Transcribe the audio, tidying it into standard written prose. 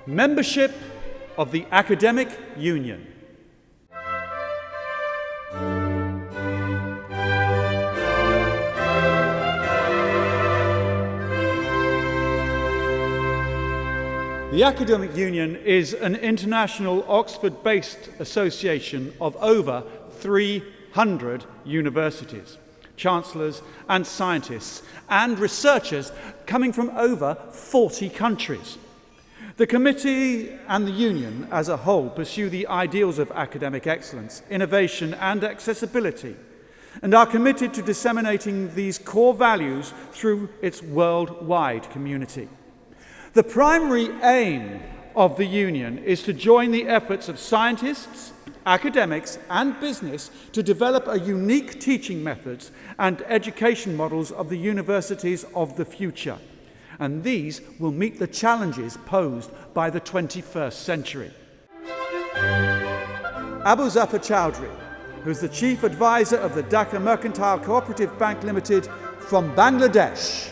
Membership of the Academic Union. The Academic Union is an international Oxford-based association of over 300 universities, chancellors and scientists and researchers coming from over 40 countries. The committee and the union as a whole pursue the ideals of academic excellence, innovation and accessibility, and are committed to disseminating these core values through its worldwide community. The primary aim of the union is to join the efforts of scientists, academics and business to develop a unique teaching methods and education models of the universities of the future. And these will meet the challenges posed by the 21st century. Abu Zafar Chowdhury, who's the Chief Advisor of the Dhaka Mercantile Co-Operative Bank Limited from Bangladesh.